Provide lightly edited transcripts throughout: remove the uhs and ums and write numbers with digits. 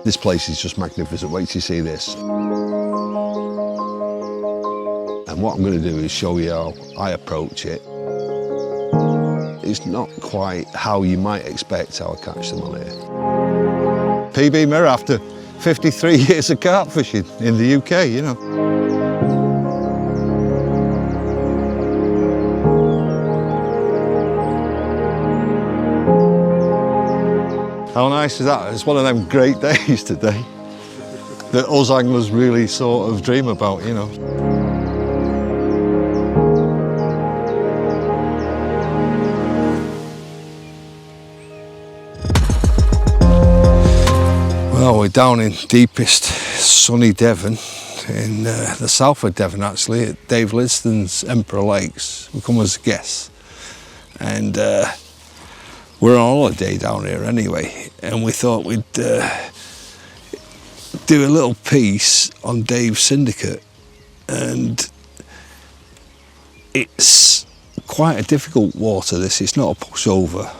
This place is just magnificent. Wait till you see this. And what I'm going to do is show you how I approach it. It's not quite how you might expect how I catch them on here. PB Mirror after 53 years of carp fishing in the UK, you know. How nice is that? It's one of them great days today that us anglers really sort of dream about, you know. Well, we're down in deepest sunny Devon, in the south of Devon actually, at Dave Lidstone's Emperor Lakes. We come as guests, and we're on holiday down here anyway, and we thought we'd do a little piece on Dave's syndicate, and it's quite a difficult water, this. It's not a pushover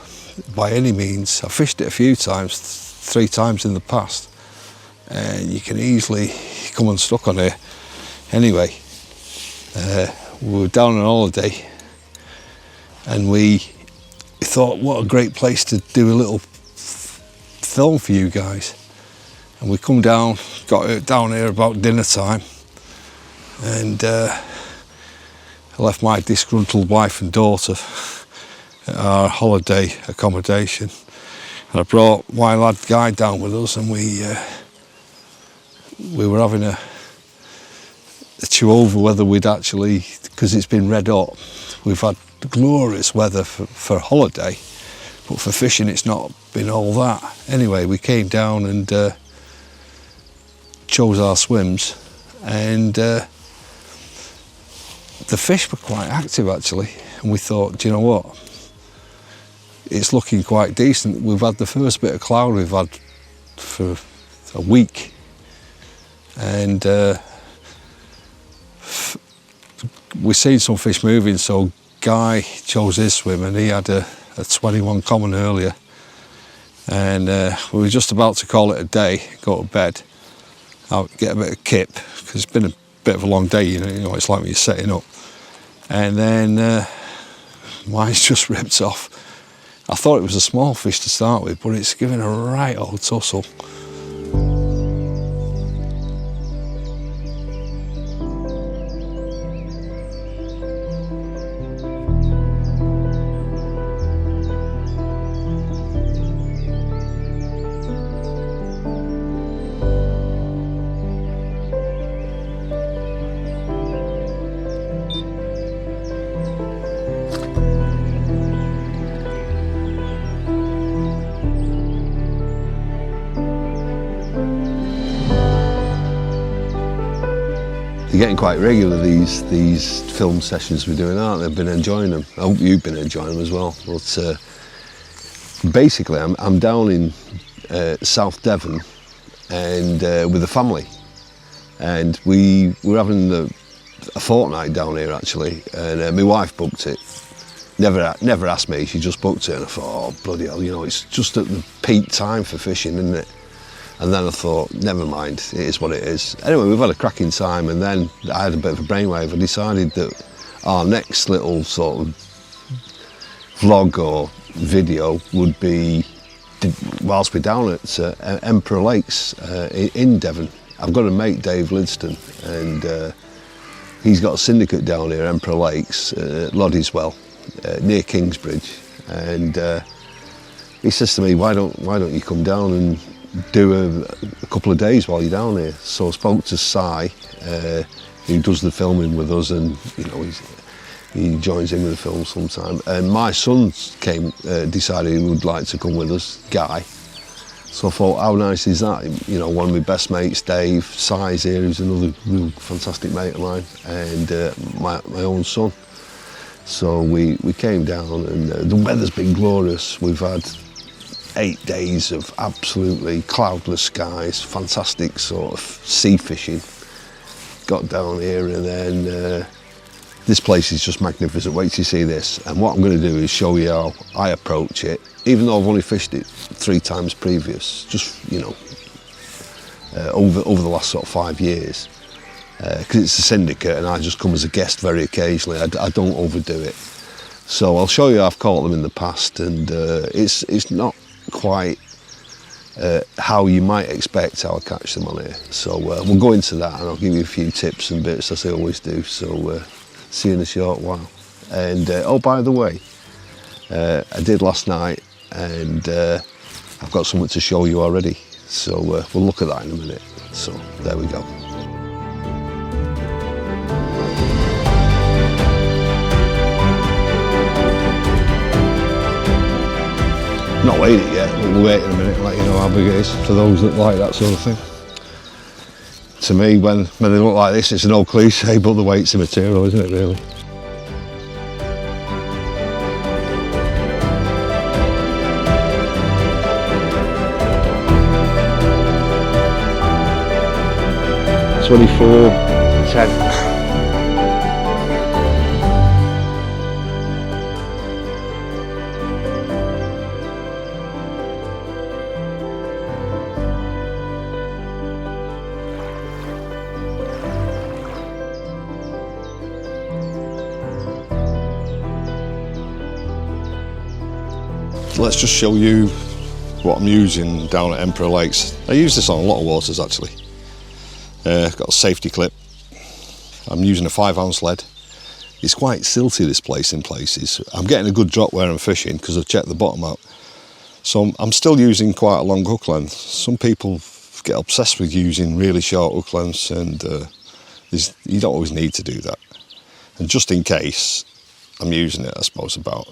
by any means. I fished it a few times, 3 times in the past, and you can easily come unstuck on here. Anyway, we were down on holiday, and we thought, what a great place to do a little film for you guys. And we come down, got it down here about dinner time, and I left my disgruntled wife and daughter at our holiday accommodation, and I brought my lad Guy down with us, and we were having a chew over whether we'd actually, because it's been red hot, we've had glorious weather for holiday, but for fishing it's not been all that. Anyway, we came down and chose our swims, and the fish were quite active actually, and we thought, do you know what, it's looking quite decent. We've had the first bit of cloud we've had for a week, and we've seen some fish moving, so Guy chose his swim, and he had a 21 common earlier, and we were just about to call it a day, go to bed, out, get a bit of kip, because it's been a bit of a long day, you know it's like when you're setting up, and then mine's just ripped off. I thought it was a small fish to start with, but it's given a right old tussle. They're getting quite regular, these film sessions we're doing, aren't they? I've been enjoying them. I hope you've been enjoying them as well. But basically, I'm down in South Devon, and with a family, and we were having a fortnight down here actually, and my wife booked it. Never asked me, she just booked it, and I thought, oh bloody hell, you know, it's just at the peak time for fishing, isn't it? And then I thought, never mind, it is what it is. Anyway, we've had a cracking time, and then I had a bit of a brainwave. I decided that our next little sort of vlog or video would be whilst we're down at Emperor Lakes in Devon. I've got a mate, Dave Lidstone, and he's got a syndicate down here, Emperor Lakes, Loddyswell, near Kingsbridge, and he says to me, why don't you come down and do a couple of days while you're down here? So I spoke to Si, who does the filming with us, and you know he joins in with the film sometime. And my son decided he would like to come with us, Guy. So I thought, how nice is that? You know, one of my best mates, Dave, Si's here, who's another real fantastic mate of mine, and my own son. So we came down, and the weather's been glorious. We've had 8 days of absolutely cloudless skies, fantastic sort of sea fishing. Got down here, and then this place is just magnificent. Wait till you see this. And what I'm going to do is show you how I approach it, even though I've only fished it 3 times previous. Just, you know, over the last sort of 5 years, because it's a syndicate and I just come as a guest very occasionally. I don't overdo it. So I'll show you I've caught them in the past, and it's not quite how you might expect how I catch them on here. So we'll go into that and I'll give you a few tips and bits as I always do. So see you in a short while. And oh, by the way, I did last night, and I've got something to show you already. So we'll look at that in a minute. So there we go. Not weighed it yet, but we'll wait in a minute and let you know how big it is for those that like that sort of thing. To me, when they look like this, it's an old cliche, but the weight's immaterial, isn't it, really? $24.10. Let's just show you what I'm using down at Emperor Lakes. I use this on a lot of waters actually. Got a safety clip. I'm using a 5-ounce lead. It's quite silty, this place, in places. I'm getting a good drop where I'm fishing because I've checked the bottom out. So I'm still using quite a long hook length. Some people get obsessed with using really short hook lengths, and you don't always need to do that. And just in case, I'm using it, I suppose, about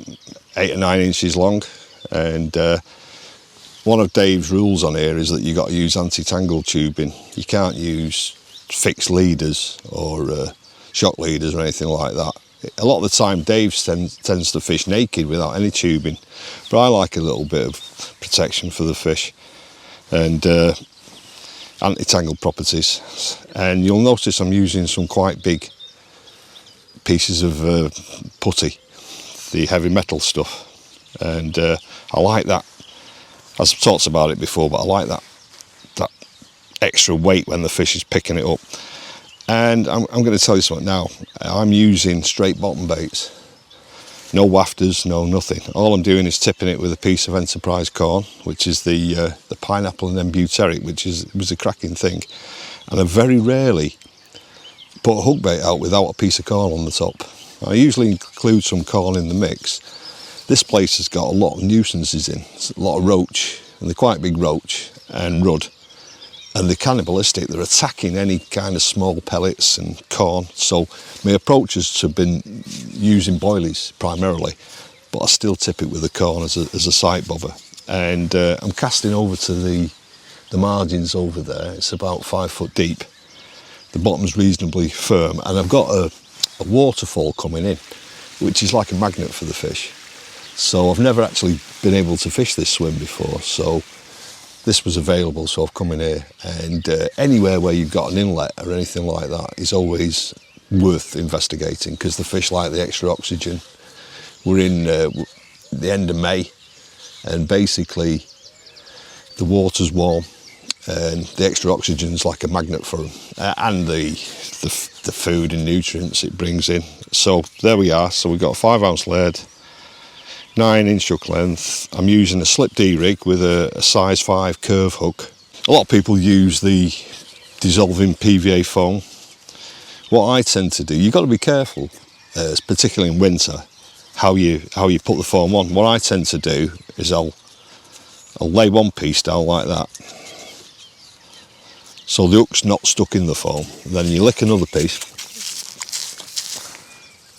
8 or 9 inches long. And one of Dave's rules on here is that you've got to use anti-tangle tubing. You can't use fixed leaders or shock leaders or anything like that. A lot of the time Dave tends to fish naked without any tubing, but I like a little bit of protection for the fish and anti-tangle properties. And you'll notice I'm using some quite big pieces of putty, the heavy metal stuff. And I like that. I've talked about it before, but I like that extra weight when the fish is picking it up. And I'm going to tell you something now. I'm using straight bottom baits, no wafters, no nothing. All I'm doing is tipping it with a piece of Enterprise corn, which is the pineapple and then butyric, which was a cracking thing. And I very rarely put a hook bait out without a piece of corn on the top. I usually include some corn in the mix. This place has got a lot of nuisances in, a lot of roach, and they're quite big roach and rudd, and they're cannibalistic. They're attacking any kind of small pellets and corn. So my approach has been using boilies primarily, but I still tip it with the corn as a sight bobber. And I'm casting over to the margins over there. It's about 5 foot deep. The bottom's reasonably firm, and I've got a waterfall coming in, which is like a magnet for the fish. So I've never actually been able to fish this swim before, so this was available, so I've come in here. And anywhere where you've got an inlet or anything like that is always worth investigating, because the fish like the extra oxygen. We're in the end of May, and basically the water's warm and the extra oxygen's like a magnet for them, and the food and nutrients it brings in. So there we are. So we've got a 5-ounce lead, 9-inch hook length. I'm using a slip D-rig with a size 5 curve hook. A lot of people use the dissolving PVA foam. What I tend to do, you've got to be careful, particularly in winter, how you put the foam on. What I tend to do is I'll lay one piece down like that, so the hook's not stuck in the foam. Then you lick another piece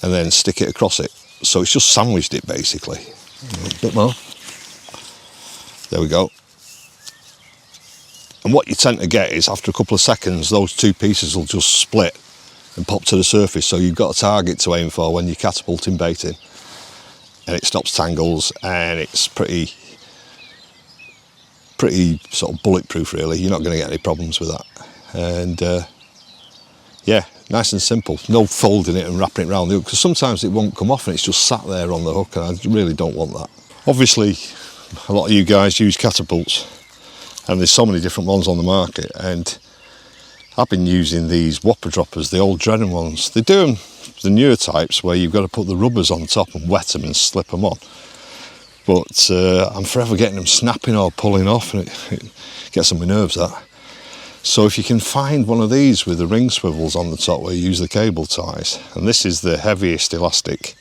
and then stick it across it. So it's just sandwiched it basically. A bit more. There we go. And what you tend to get is after a couple of seconds, those two pieces will just split and pop to the surface. So you've got a target to aim for when you're catapulting bait in. And it stops tangles, and it's pretty sort of bulletproof really. You're not going to get any problems with that. And yeah, nice and simple. No folding it and wrapping it around the hook, because sometimes it won't come off and it's just sat there on the hook, and I really don't want that. Obviously, a lot of you guys use catapults, and there's so many different ones on the market, and I've been using these whopper droppers, the old Drennan ones. They do them, the newer types, where you've got to put the rubbers on top and wet them and slip them on. But I'm forever getting them snapping or pulling off, and it gets on my nerves, that. So if you can find one of these with the ring swivels on the top where you use the cable ties, and this is the heaviest elastic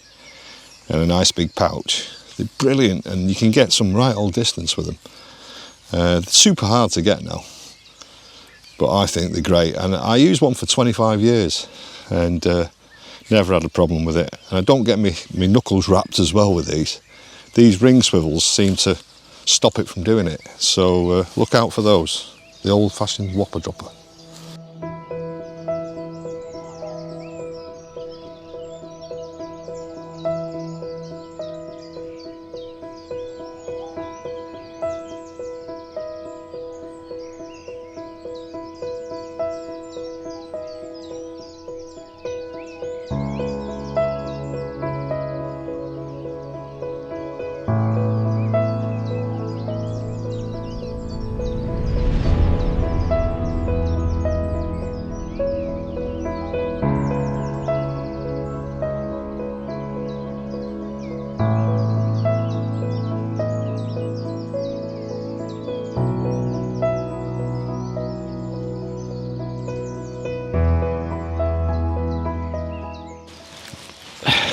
and a nice big pouch, they're brilliant, and you can get some right old distance with them. They're super hard to get now, but I think they're great, and I used one for 25 years and never had a problem with it. And I don't get me knuckles wrapped as well with these. These ring swivels seem to stop it from doing it, so look out for those, the old-fashioned whopper dropper.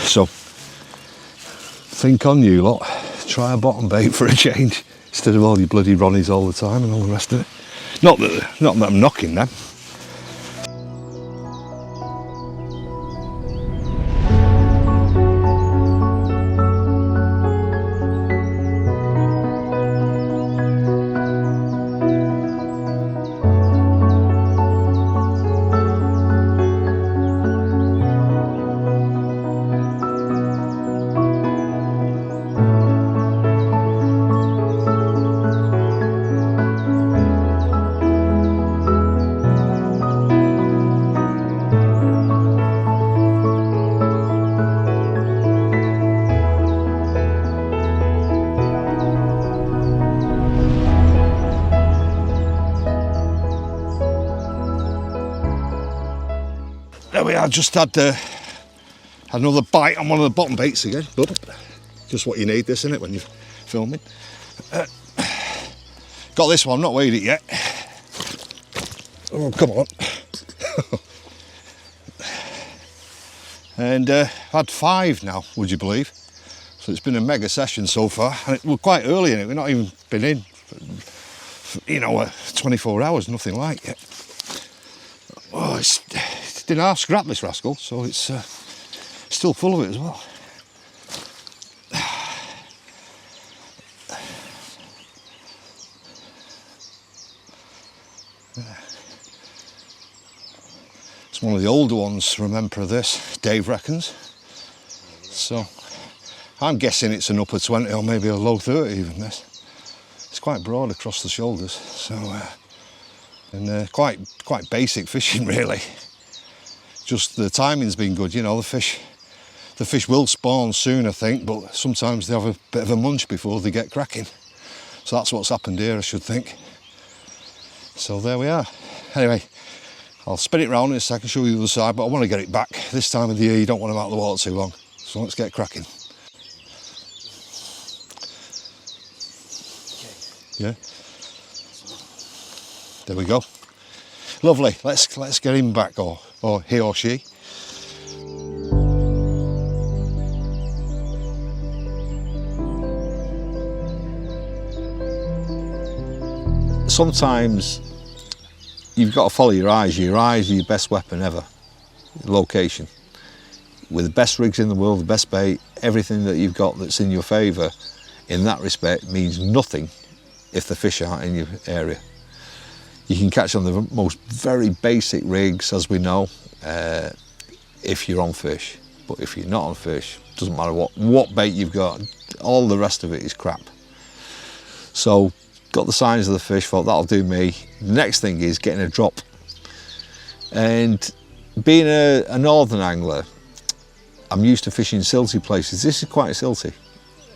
So, think on you lot, try a bottom bait for a change, instead of all your bloody Ronnies all the time and all the rest of it. Not that I'm knocking them. There we are, just had another bite on one of the bottom baits again, but just what you need, this, isn't it, when you're filming. Got this one, not weighed it yet. Oh, come on. And had 5 now, would you believe? So it's been a mega session so far, and we're quite early in it, we've not even been in, you know, 24 hours, nothing like it. Oh, it's didn't half scrap, this rascal, so it's still full of it as well. It's one of the older ones, remember this, Dave reckons. So I'm guessing it's an upper 20 or maybe a low 30 even, this. It's quite broad across the shoulders, so and quite basic fishing really. Just the timing's been good, you know, the fish will spawn soon, I think, but sometimes they have a bit of a munch before they get cracking. So that's what's happened here, I should think. So there we are. Anyway, I'll spin it round in a second, show you the other side, but I want to get it back. This time of the year, you don't want them out of the water too long. So let's get cracking. Yeah. There we go. Lovely. Let's get him back, or he or she. Sometimes you've got to follow your eyes. Your eyes are your best weapon ever. Location. With the best rigs in the world, the best bait, everything that you've got that's in your favour in that respect means nothing if the fish aren't in your area. You can catch on the most very basic rigs, as we know, if you're on fish. But if you're not on fish, doesn't matter what bait you've got, all the rest of it is crap. So, got the signs of the fish, thought that'll do me. The next thing is getting a drop. And being a northern angler, I'm used to fishing silty places. This is quite silty.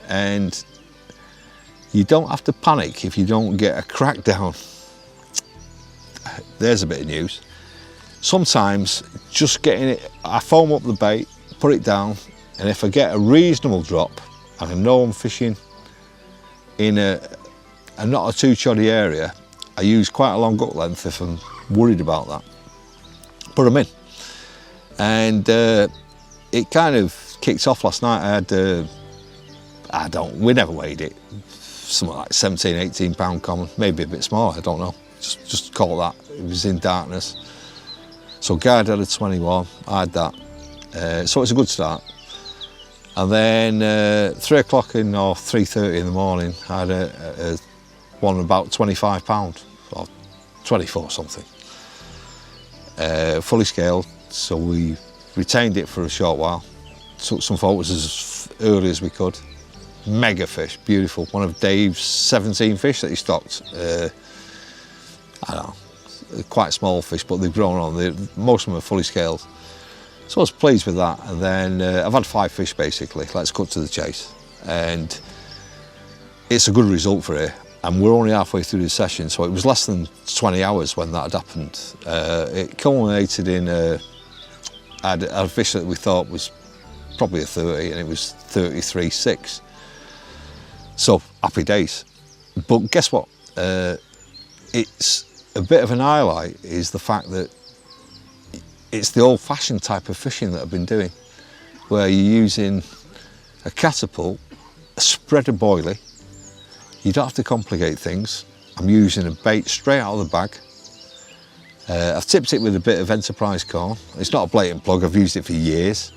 And You don't have to panic if you don't get a crackdown. There's a bit of news. Sometimes just getting it, I foam up the bait, put it down, and if I get a reasonable drop, and I know I'm fishing in a not a too choddy area, I use quite a long hook length if I'm worried about that. Put them in. And it kind of kicked off last night. I had, we never weighed it, something like 17, 18 pound common, maybe a bit smaller, I don't know. Just call it that. It was in darkness. So guide had a 21, I had that. So it's a good start. And then 3 o'clock or 3:30 in the morning, I had a one about 25 pound, or 24 something. Fully scaled, so we retained it for a short while. Took some photos as early as we could. Mega fish, beautiful. One of Dave's 17 fish that he stocked. I don't know, quite small fish, but they've grown on. Most of them are fully scaled. So I was pleased with that. And then I've had 5 fish basically. Let's cut to the chase. And it's a good result for it. And we're only halfway through the session, so it was less than 20 hours when that had happened. It culminated in a fish that we thought was probably a 30, and it was 33.6. So happy days. But guess what? It's a bit of an highlight is the fact that it's the old-fashioned type of fishing that I've been doing, where you're using a catapult, a spreader boilie. You don't have to complicate things. I'm using a bait straight out of the bag. I've tipped it with a bit of Enterprise corn. It's not a blatant plug, I've used it for years.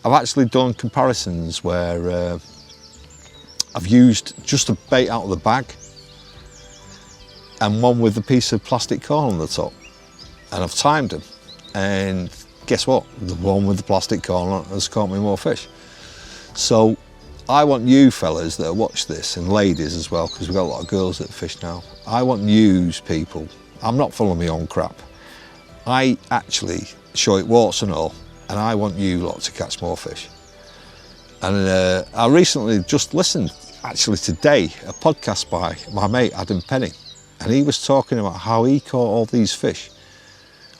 I've actually done comparisons where I've used just a bait out of the bag and one with a piece of plastic corn on the top. And I've timed them. And guess what? The one with the plastic corn on it has caught me more fish. So I want you fellas that watch this, and ladies as well, because we've got a lot of girls that fish now. I want you people, I'm not full of my own crap. I actually show it warts and all, and I want you lot to catch more fish. And I recently just listened, actually today, a podcast by my mate Adam Penny, and he was talking about how he caught all these fish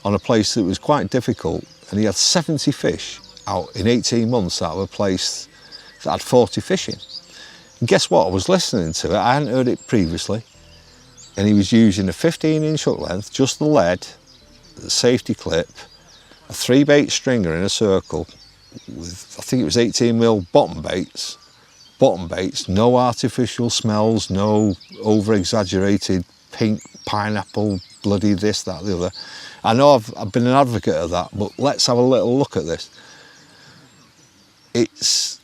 on a place that was quite difficult, and he had 70 fish out in 18 months out of a place that had 40 fish in. And guess what? I was listening to it, I hadn't heard it previously, and he was using a 15-inch hook length, just the lead, the safety clip, a 3-bait stringer in a circle with, I think it was 18mm bottom baits, no artificial smells, no over-exaggerated pink pineapple, bloody this, that, the other. I know I've been an advocate of that, but let's have a little look at this. It's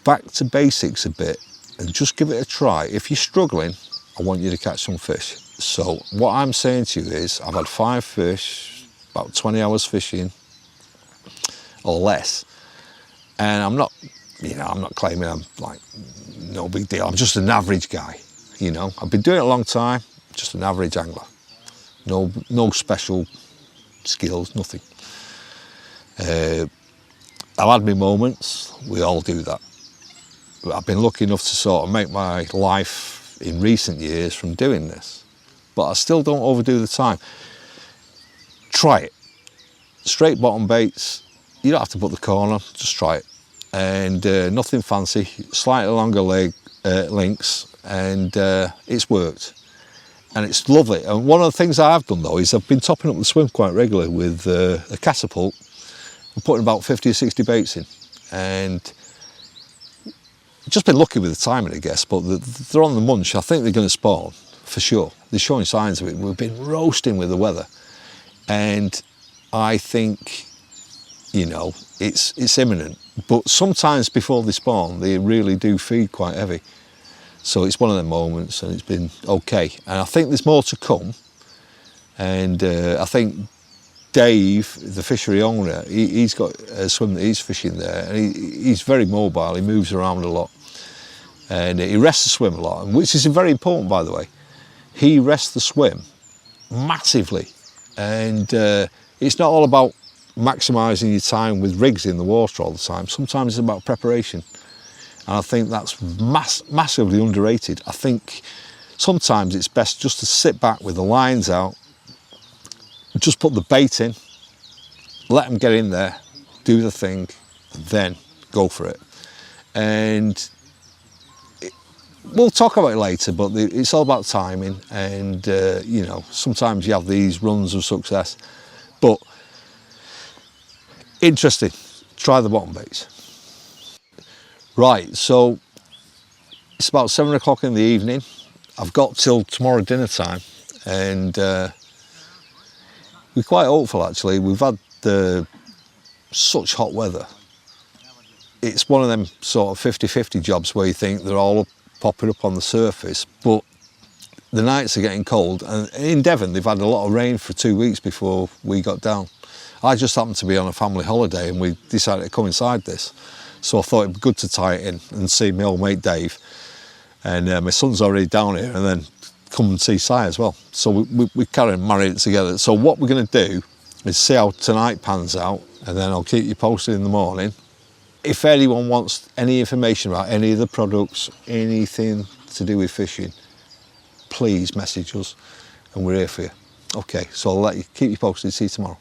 back to basics a bit, and just give it a try. If you're struggling, I want you to catch some fish. So what I'm saying to you is, I've had 5 fish, about 20 hours fishing, or less. And I'm not claiming I'm like, no big deal. I'm just an average guy, you know. I've been doing it a long time, just an average angler. No special skills, nothing. I've had my moments, we all do that. I've been lucky enough to sort of make my life in recent years from doing this, but I still don't overdo the time. Try it. Straight bottom baits, you don't have to put the corn on, just try it. And nothing fancy, slightly longer links, and it's worked. And it's lovely. And one of the things I've done though is I've been topping up the swim quite regularly with a catapult. I'm putting about 50 or 60 baits in, and just been lucky with the timing, I guess, but they're on the munch. I think they're going to spawn, for sure. They're showing signs of it. We've been roasting with the weather, and I think, you know, it's imminent. But sometimes before they spawn, they really do feed quite heavy. So it's one of them moments, and it's been okay. And I think there's more to come. And I think Dave, the fishery owner, he's got a swim that he's fishing there, and he's very mobile. He moves around a lot, and he rests the swim a lot, which is very important, by the way. He rests the swim massively, and it's not all about maximising your time with rigs in the water all the time. Sometimes it's about preparation. And I think that's massively underrated. I think sometimes it's best just to sit back with the lines out, just put the bait in, let them get in there, do the thing, and then go for it. And we'll talk about it later, but it's all about timing. And you know, sometimes you have these runs of success, but interesting. Try the bottom baits. Right, so it's about 7 o'clock in the evening. I've got till tomorrow dinner time, and we're quite hopeful actually. We've had such hot weather. It's one of them sort of 50-50 jobs where you think they're all popping up on the surface, but the nights are getting cold. And in Devon, they've had a lot of rain for 2 weeks before we got down. I just happened to be on a family holiday and we decided to coincide this. So I thought it'd be good to tie it in and see my old mate Dave. And my son's already down here, and then come and see Si as well. So we kind of married it together. So what we're going to do is see how tonight pans out, and then I'll keep you posted in the morning. If anyone wants any information about any of the products, anything to do with fishing, please message us, and we're here for you. Okay, so I'll let you keep you posted. See you tomorrow.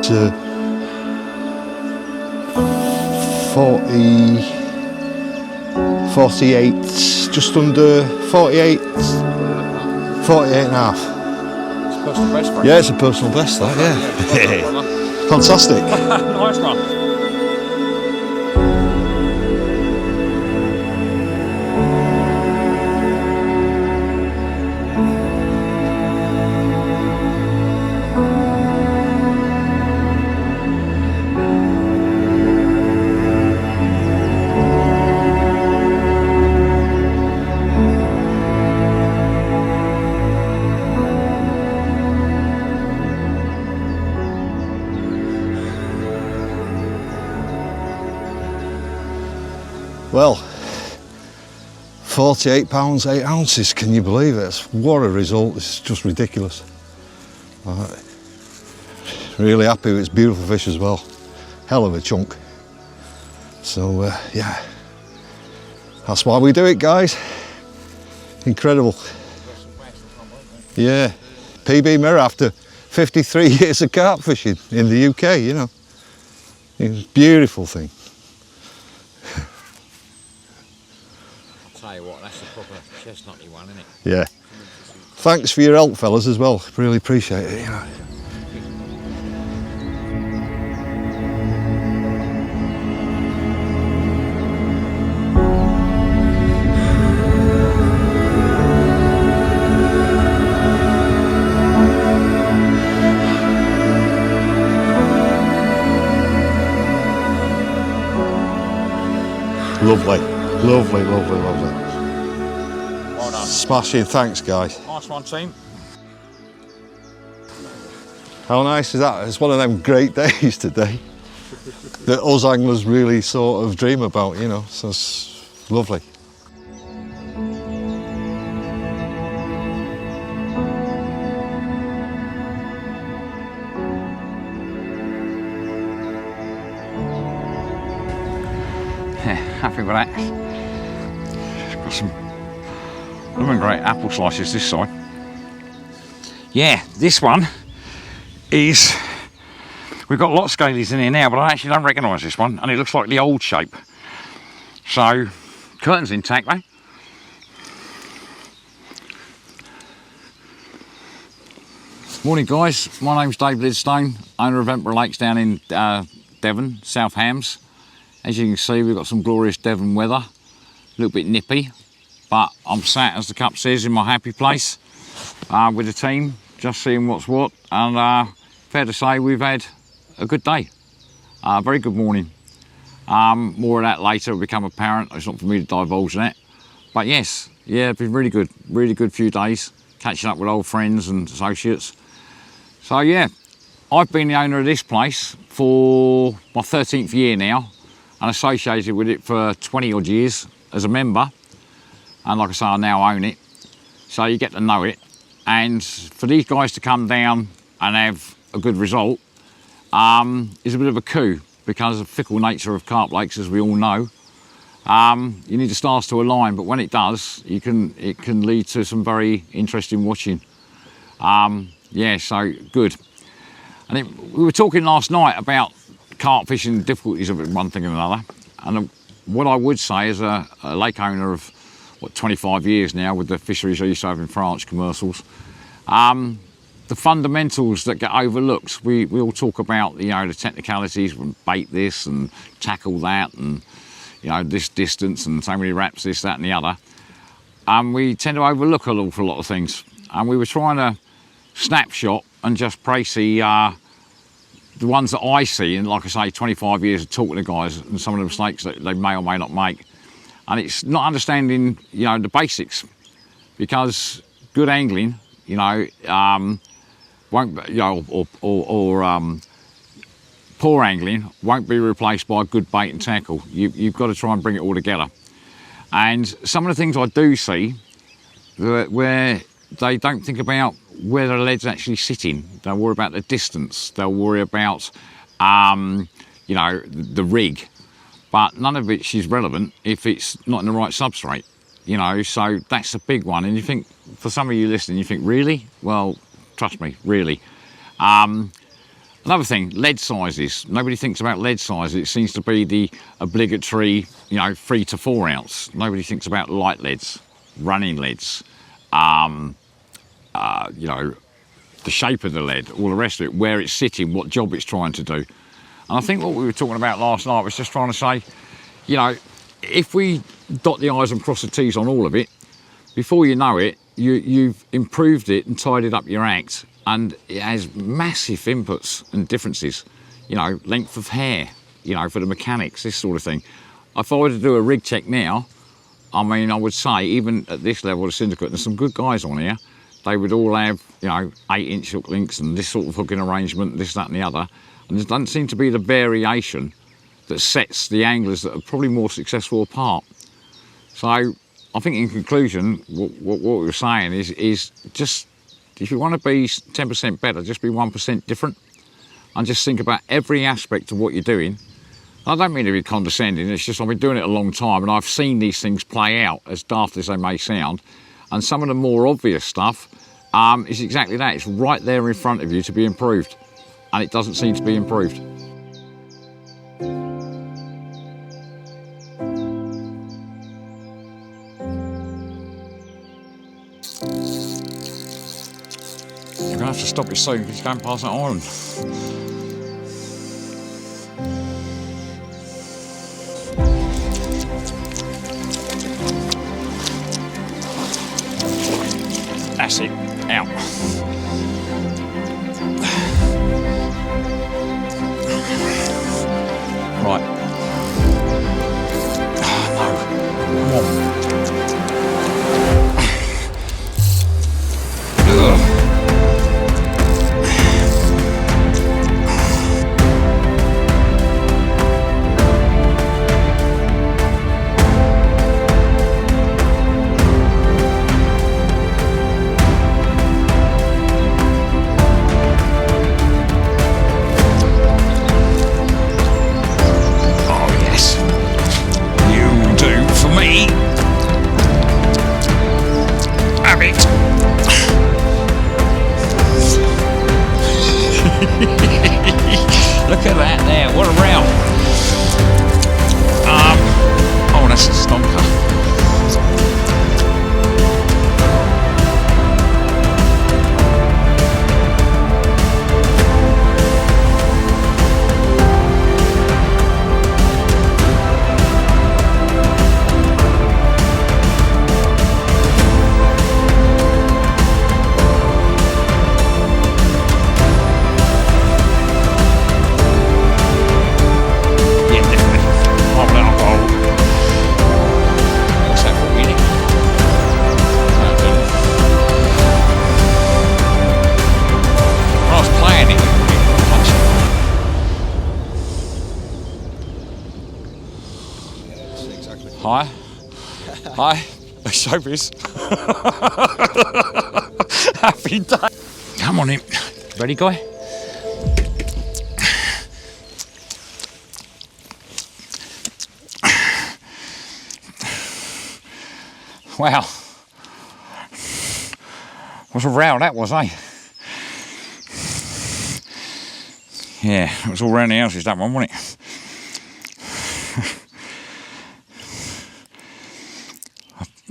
to 48, just under 48, 48 and a half. It's a personal best, right? Yeah, it's a personal best, that, yeah. Fantastic. Nice one. Well, £48, 8 ounces, can you believe it? What a result, it's just ridiculous. Really happy with its beautiful fish as well. Hell of a chunk. So yeah, that's why we do it, guys. Incredible. Yeah, PB mirror after 53 years of carp fishing in the UK, you know. It's a beautiful thing. Tell you what, that's a proper chestnutty one, isn't it? Yeah. Thanks for your help, fellas, as well. Really appreciate it. You know. Lovely, lovely, lovely, lovely. Well done. Smashing, thanks guys. Nice one, team. How nice is that? It's one of them great days today that us anglers really sort of dream about, you know, so it's lovely. Happy with that. Got some blooming great apple slices this side. Yeah, this one is We've got a lot of scalies in here now, but I actually don't recognise this one, and it looks like the old shape. So, curtain's intact though. Morning guys, my name's Dave Lidstone, owner of Emperor Lakes down in Devon, South Hams. As you can see, we've got some glorious Devon weather, a little bit nippy, but I'm sat, as the cup says, in my happy place with the team, just seeing what's what, and fair to say we've had a good day, very good morning. More of that later will become apparent. It's not for me to divulge that, but yes, yeah, it's been really good few days, catching up with old friends and associates. So yeah, I've been the owner of this place for my 13th year now, and associated with it for 20 odd years as a member, and like I say, I now own it, so you get to know it. And for these guys to come down and have a good result is a bit of a coup, because of the fickle nature of carp lakes, as we all know. You need the stars to align, but when it does, it can lead to some very interesting watching. Yeah, so good. And we were talking last night about carp fishing, the difficulties of it, one thing and another. And what I would say, as a lake owner of, what, 25 years now, with the fisheries I used to have in France, commercials, the fundamentals that get overlooked, we all talk about, you know, the technicalities, bait this and tackle that, and, you know, this distance and so many wraps, this, that and the other. And we tend to overlook an awful lot of things. And we were trying to snapshot and just précis the ones that I see, and like I say, 25 years of talking to guys and some of the mistakes that they may or may not make. And it's not understanding, you know, the basics, because good angling, you know, won't, you know, or poor angling won't be replaced by good bait and tackle. You've got to try and bring it all together. And some of the things I do see where they don't think about where the lead's actually sitting. They'll worry about the distance. They'll worry about, you know, the rig. But none of it is relevant if it's not in the right substrate, you know, so that's a big one. And you think, for some of you listening, you think, really? Well, trust me, really. Another thing, lead sizes. Nobody thinks about lead sizes. It seems to be the obligatory, you know, 3 to 4 ounce. Nobody thinks about light leads, running leads, you know, the shape of the lead, all the rest of it, where it's sitting, what job it's trying to do. And I think what we were talking about last night was just trying to say, you know, if we dot the I's and cross the T's on all of it, before you know it, you've improved it and tidied up your act, and it has massive inputs and differences, you know, length of hair, you know, for the mechanics, this sort of thing. If I were to do a rig check now, I mean, I would say, even at this level of syndicate, there's some good guys on here, they would all have, you know, 8-inch hook links and this sort of hooking arrangement, this, that and the other. And there doesn't seem to be the variation that sets the anglers that are probably more successful apart. So I think in conclusion, what we were saying is just, if you want to be 10% better, just be 1% different, and just think about every aspect of what you're doing. I don't mean to be condescending, it's just I've been doing it a long time and I've seen these things play out, as daft as they may sound. And some of the more obvious stuff is exactly that. It's right there in front of you to be improved, and it doesn't seem to be improved. You're going to have to stop it soon because you're going past that island. That's it, out. Right. No, come on. Hi, showbiz. Happy day. Come on in. Ready, guy? Wow. What a row that was, eh? Yeah, it was all round the houses, that one, wasn't it?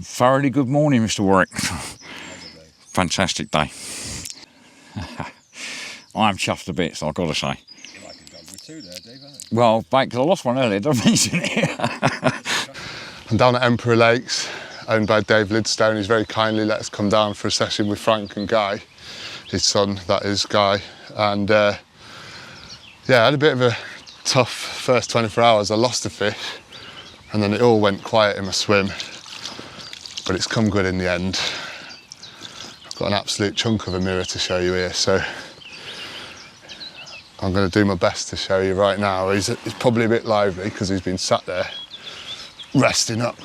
Thoroughly good morning, Mr. Warwick. Fantastic day. I'm chuffed to bits, I've got to say. You're like a dog with two there, Dave, aren't Well, because I lost one earlier, doesn't mean it? I'm down at Emperor Lakes, owned by Dave Lidstone. He's very kindly let us come down for a session with Frank and Guy, his son, that is Guy. And yeah, I had a bit of a tough first 24 hours. I lost a fish and then it all went quiet in my swim, but it's come good in the end. I've got an absolute chunk of a mirror to show you here, so I'm going to do my best to show you right now. He's probably a bit lively because he's been sat there resting up.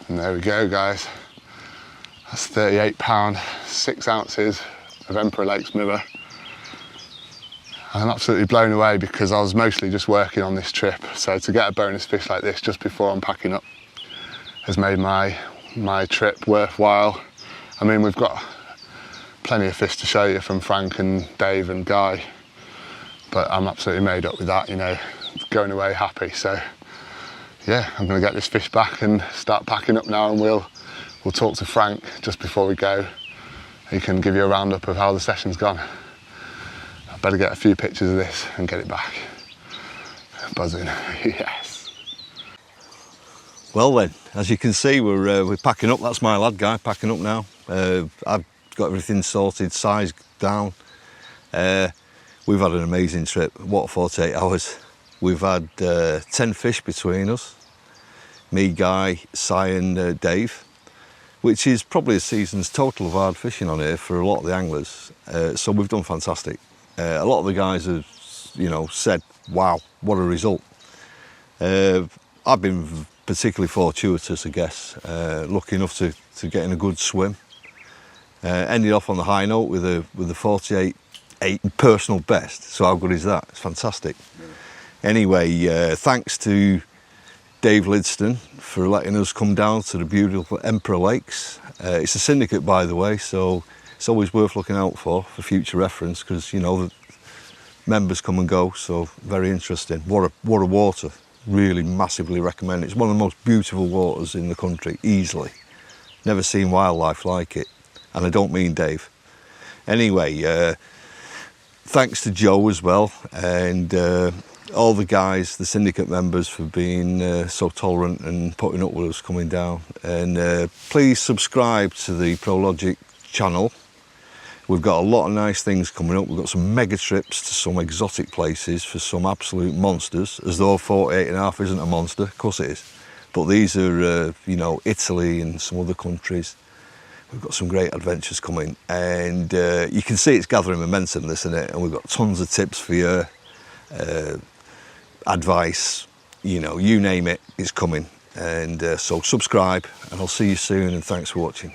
And there we go, guys. That's 38 pound, 6 ounces of Emperor Lakes mirror. I'm absolutely blown away because I was mostly just working on this trip. So to get a bonus fish like this just before I'm packing up has made my trip worthwhile. I mean, we've got plenty of fish to show you from Frank and Dave and Guy, but I'm absolutely made up with that, you know, going away happy. So yeah, I'm going to get this fish back and start packing up now, and we'll talk to Frank just before we go. He can give you a roundup of how the session's gone. I better get a few pictures of this and get it back. Buzzing, yes. Well then, as you can see, we're packing up. That's my lad Guy packing up now. I've got everything sorted, size down. We've had an amazing trip. What 48 hours. We've had 10 fish between us, me, Guy, Si and Dave, which is probably a season's total of hard fishing on here for a lot of the anglers. So we've done fantastic. A lot of the guys have, you know, said, wow, what a result. I've been particularly fortuitous, I guess, lucky enough to get in a good swim. Ended off on the high note with a 48.8 personal best. So how good is that? It's fantastic. Yeah. Anyway, thanks to Dave Lidstone for letting us come down to the beautiful Emperor Lakes. It's a syndicate, by the way, so it's always worth looking out for future reference, because, you know, the members come and go, so very interesting. What a water, really massively recommend it. It's one of the most beautiful waters in the country, easily. Never seen wildlife like it, and I don't mean Dave. Anyway, thanks to Joe as well, and all the guys, the syndicate members, for being so tolerant and putting up with us coming down. And please subscribe to the Prologic channel. We've got a lot of nice things coming up. We've got some mega trips to some exotic places for some absolute monsters, as though 48.5 isn't a monster. Of course it is. But these are, you know, Italy and some other countries. We've got some great adventures coming, and you can see it's gathering momentum, this, isn't it? And we've got tons of tips for you. Advice, you know, you name it, it's coming. And so subscribe, and I'll see you soon, and thanks for watching.